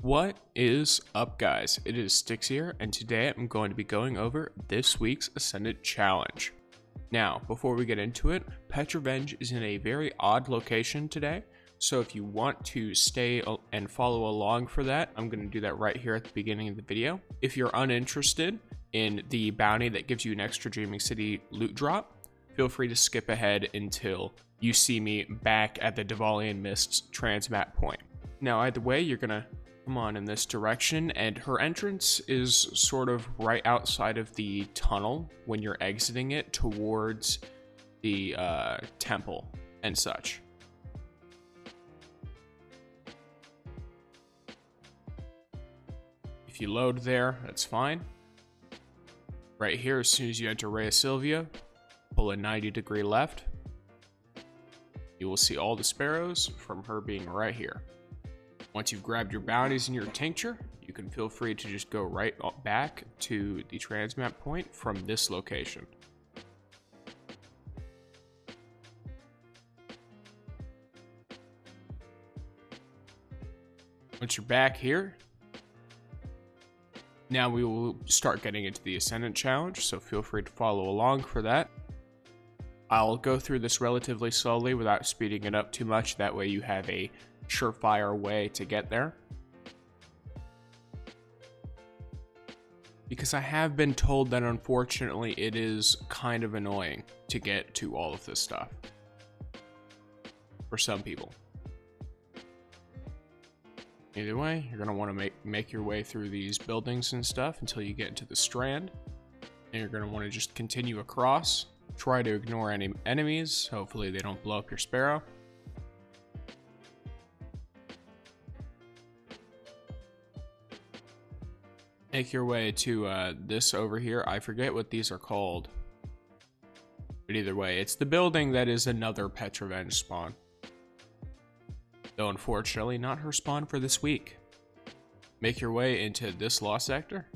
What is up, guys? It is Styx here, and today I'm going to be going over this week's Ascendant challenge. Now, before we get into it, Fatebringer is in a very odd location today, so if you want to stay and follow along for that, I'm going to do that right here at the beginning of the video. If you're uninterested in the bounty that gives you an extra Dreaming City loot drop, feel free to skip ahead until you see me back at the Devalian Mists transmat point. Now, either way, you're going to come on in this direction, and her entrance is sort of right outside of the tunnel when you're exiting it towards the temple and such. If you load there, that's fine. Right here, as soon as you enter Riiswalker, pull a 90-degree left. You will see all the sparrows from her being right here. Once you've grabbed your bounties and your tincture, you can feel free to just go right back to the transmat point from this location. Once you're back here, now we will start getting into the Ascendant challenge, so feel free to follow along for that. I'll go through this relatively slowly without speeding it up too much, that way you have a surefire way to get there. Because I have been told that unfortunately it is kind of annoying to get to all of this stuff. For some people. Either way, you're going to want to make your way through these buildings and stuff until you get into the Strand. And you're going to want to just continue across. Try to ignore any enemies. Hopefully they don't blow up your sparrow. Make your way to this over here. I forget what these are called. But either way, it's the building that is another Fatebringer spawn. Though unfortunately, not her spawn for this week. Make your way into this law sector.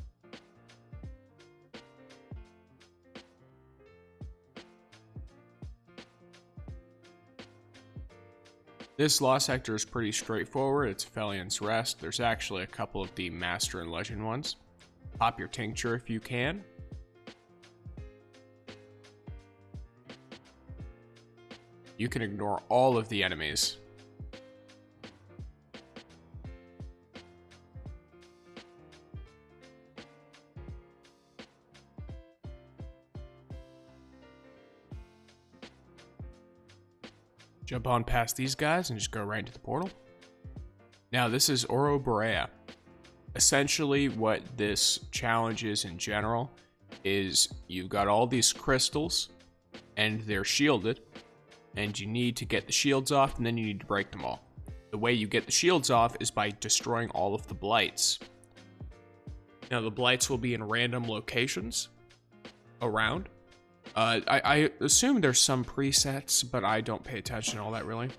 This law sector is pretty straightforward. It's Fellion's Rest. There's actually a couple of the Master and Legend ones. Pop your tincture if you can. You can ignore all of the enemies. Jump on past these guys and just go right into the portal. Now this is Ouroborea. Essentially what this challenge is in general is you've got all these crystals and they're shielded and you need to get the shields off and then you need to break them all. The way you get the shields off is by destroying all of the blights. Now the blights will be in random locations around. I assume there's some presets, but I don't pay attention to all that really.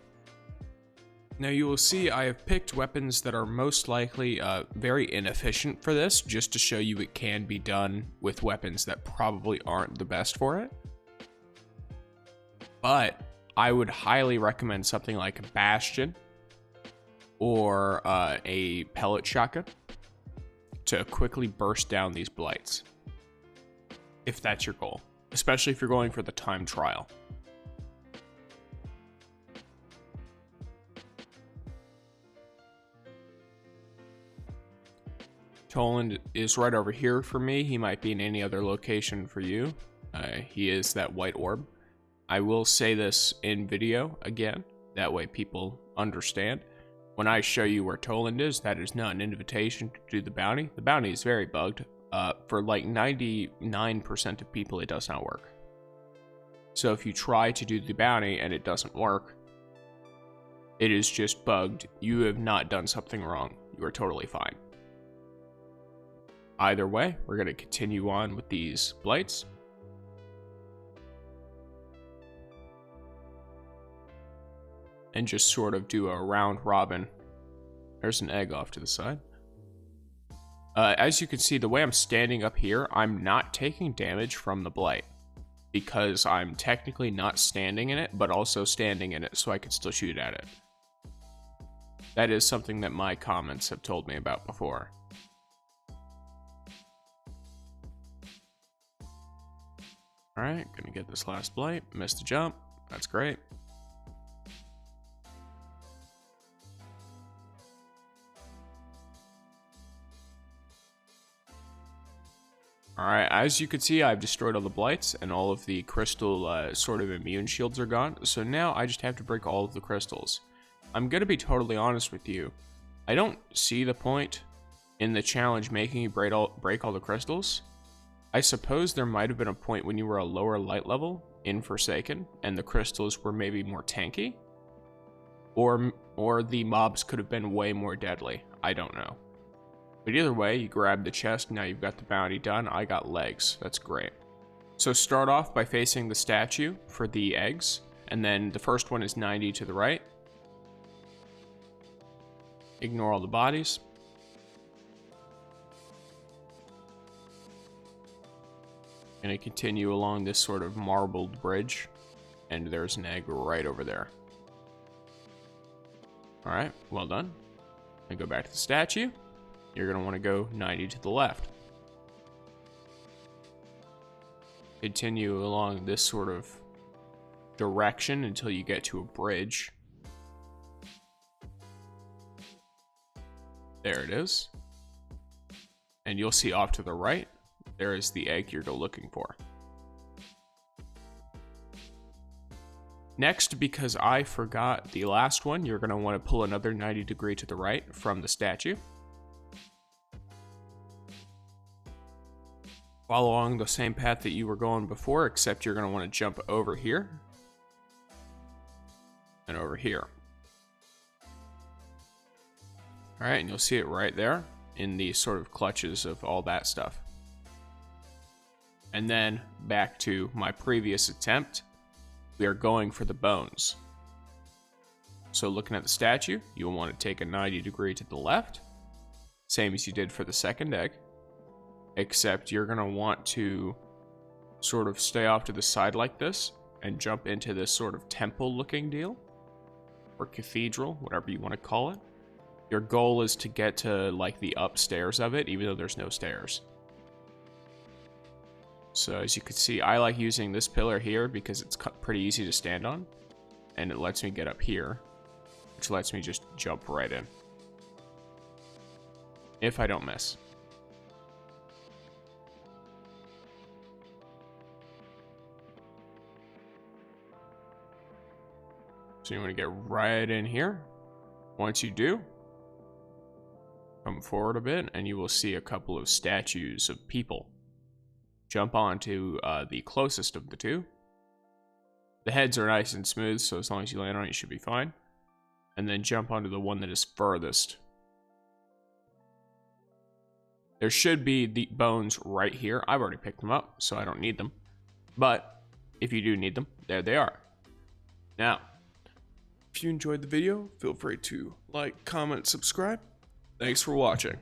Now you will see I have picked weapons that are most likely very inefficient for this, just to show you it can be done with weapons that probably aren't the best for it. But I would highly recommend something like a Bastion or a pellet shotgun to quickly burst down these blights, if that's your goal. Especially if you're going for the time trial. Toland is right over here for me. He might be in any other location for you. He is that white orb. I will say this in video again. That way people understand. When I show you where Toland is, that is not an invitation to do the bounty. The bounty is very bugged. For like 99% of people, it does not work. So if you try to do the bounty and it doesn't work, it is just bugged. You have not done something wrong. You are totally fine. Either way, we're going to continue on with these blights. And just sort of do a round robin. There's an egg off to the side. As you can see, the way I'm standing up here, I'm not taking damage from the blight. Because I'm technically not standing in it, but also standing in it, so I can still shoot at it. That is something that my comments have told me about before. Alright, gonna get this last blight. Missed a jump. That's great. Alright, as you can see, I've destroyed all the blights, and all of the crystal sort of immune shields are gone. So now I just have to break all of the crystals. I'm gonna be totally honest with you. I don't see the point in the challenge making you break all the crystals. I suppose there might have been a point when you were a lower light level in Forsaken, and the crystals were maybe more tanky. Or the mobs could have been way more deadly. I don't know. But either way, you grab the chest, now you've got the bounty done. I got legs. That's great. So start off by facing the statue for the eggs, and then the first one is 90 to the right. Ignore all the bodies. Gonna continue along this sort of marbled bridge, and there's an egg right over there. Alright, well done. And go back to the statue. You're gonna want to go 90 to the left. Continue along this sort of direction until you get to a bridge. There it is. And you'll see off to the right, there is the egg you're looking for. Next, because I forgot the last one, you're going to want to pull another 90 degree to the right from the statue. Follow along the same path that you were going before, except you're going to want to jump over here and over here. Alright, and you'll see it right there in the sort of clutches of all that stuff. And then back to my previous attempt, we are going for the bones. So looking at the statue, you'll want to take a 90 degree to the left, same as you did for the second egg, except you're going to want to sort of stay off to the side like this and jump into this sort of temple looking deal, or cathedral, whatever you want to call it. Your goal is to get to like the upstairs of it, even though there's no stairs. So as you can see, I like using this pillar here because it's pretty easy to stand on, and it lets me get up here, which lets me just jump right in, if I don't miss. So you want to get right in here. Once you do, come forward a bit, and you will see a couple of statues of people. Jump onto the closest of the two. The heads are nice and smooth, so as long as you land on it, you should be fine. And then jump onto the one that is furthest. There should be the bones right here. I've already picked them up, so I don't need them. But if you do need them, there they are. Now, if you enjoyed the video, feel free to like, comment, subscribe. Thanks for watching.